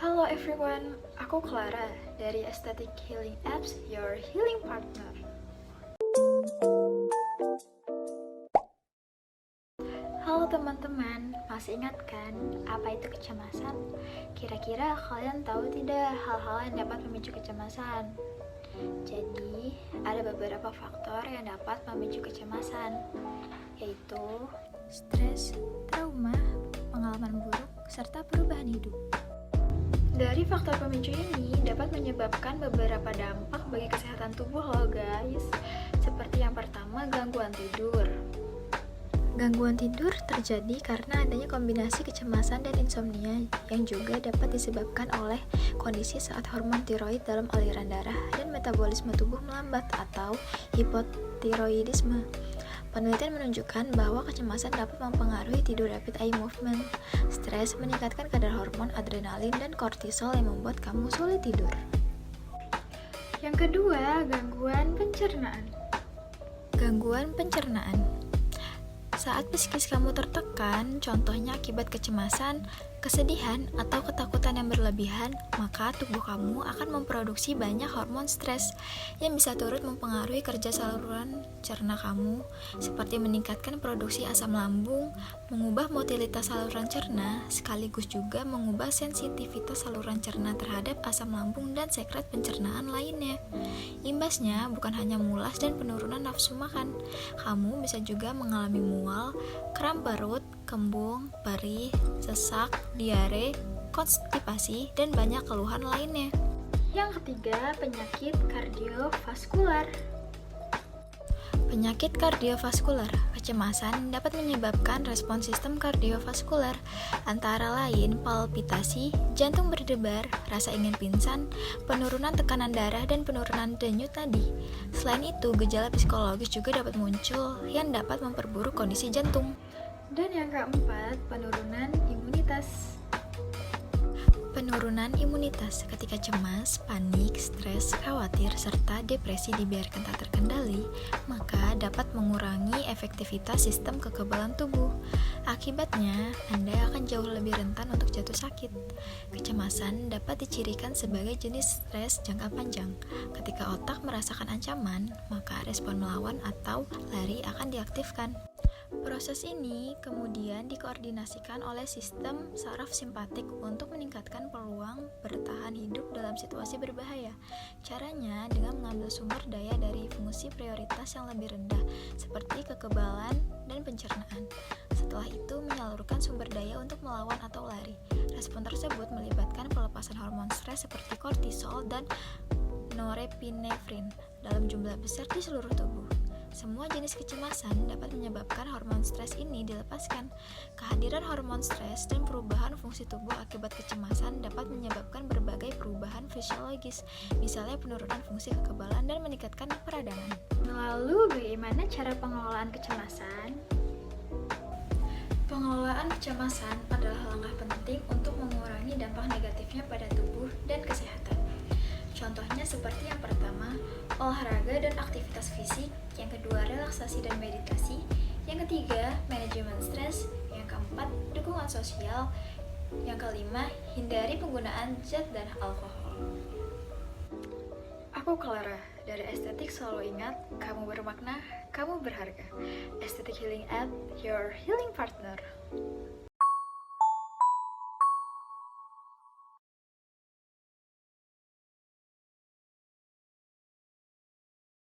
Halo everyone, aku Clara dari Aesthetic Healing Apps, your healing partner. Halo teman-teman, masih ingat kan apa itu kecemasan? Kira-kira kalian tahu tidak hal-hal yang dapat memicu kecemasan? Jadi, ada beberapa faktor yang dapat memicu kecemasan, yaitu stres, trauma, pengalaman buruk, serta perubahan hidup. Dari faktor pemicu ini dapat menyebabkan beberapa dampak bagi kesehatan tubuh loh guys. Seperti yang pertama, gangguan tidur. Gangguan tidur terjadi karena adanya kombinasi kecemasan dan insomnia yang juga dapat disebabkan oleh kondisi saat hormon tiroid dalam aliran darah dan metabolisme tubuh melambat atau hipotiroidisme. Penelitian menunjukkan bahwa kecemasan dapat mempengaruhi tidur rapid eye movement. Stres meningkatkan kadar hormon adrenalin dan kortisol yang membuat kamu sulit tidur. Yang kedua, gangguan pencernaan. Gangguan pencernaan. Saat psikis kamu tertekan, contohnya akibat kecemasan, kesedihan, atau ketakutan yang berlebihan, maka tubuh kamu akan memproduksi banyak hormon stres yang bisa turut mempengaruhi kerja saluran cerna kamu, seperti meningkatkan produksi asam lambung, mengubah motilitas saluran cerna, sekaligus juga mengubah sensitivitas saluran cerna terhadap asam lambung dan sekret pencernaan lainnya. Imbasnya bukan hanya mulas dan penurunan nafsu makan, kamu bisa juga mengalami mual, kram perut, kembung, perih, sesak, diare, konstipasi, dan banyak keluhan lainnya. Yang ketiga, penyakit kardiovaskular. Penyakit kardiovaskular, kecemasan dapat menyebabkan respons sistem kardiovaskular, antara lain palpitasi, jantung berdebar, rasa ingin pingsan, penurunan tekanan darah, dan penurunan denyut nadi. Selain itu, gejala psikologis juga dapat muncul yang dapat memperburuk kondisi jantung. Dan yang keempat, penurunan imunitas. Penurunan imunitas ketika cemas, panik, stres, khawatir, serta depresi dibiarkan tak terkendali, maka dapat mengurangi efektivitas sistem kekebalan tubuh. Akibatnya, Anda akan jauh lebih rentan untuk jatuh sakit. Kecemasan dapat dicirikan sebagai jenis stres jangka panjang. Ketika otak merasakan ancaman, maka respon melawan atau lari akan diaktifkan. Proses ini kemudian dikoordinasikan oleh sistem saraf simpatik untuk meningkatkan peluang bertahan hidup dalam situasi berbahaya. Caranya dengan mengambil sumber daya dari fungsi prioritas yang lebih rendah, seperti kekebalan dan pencernaan. Setelah itu menyalurkan sumber daya untuk melawan atau lari. Respon tersebut melibatkan pelepasan hormon stres seperti kortisol dan norepinefrin dalam jumlah besar di seluruh tubuh. Semua jenis kecemasan dapat menyebabkan hormon stres ini dilepaskan. Kehadiran hormon stres dan perubahan fungsi tubuh akibat kecemasan dapat menyebabkan berbagai perubahan fisiologis, misalnya penurunan fungsi kekebalan dan meningkatkan peradangan. Lalu, bagaimana cara pengelolaan kecemasan? Pengelolaan kecemasan adalah langkah penting untuk mengurangi dampak negatifnya pada tubuh dan kesehatan. Contohnya seperti yang pertama, olahraga dan aktivitas fisik, yang kedua relaksasi dan meditasi, yang ketiga manajemen stres, yang keempat dukungan sosial, yang kelima hindari penggunaan zat dan alkohol. Aku Clara dari Estetik, selalu ingat kamu bermakna, kamu berharga. Aesthetic Healing App, your healing partner.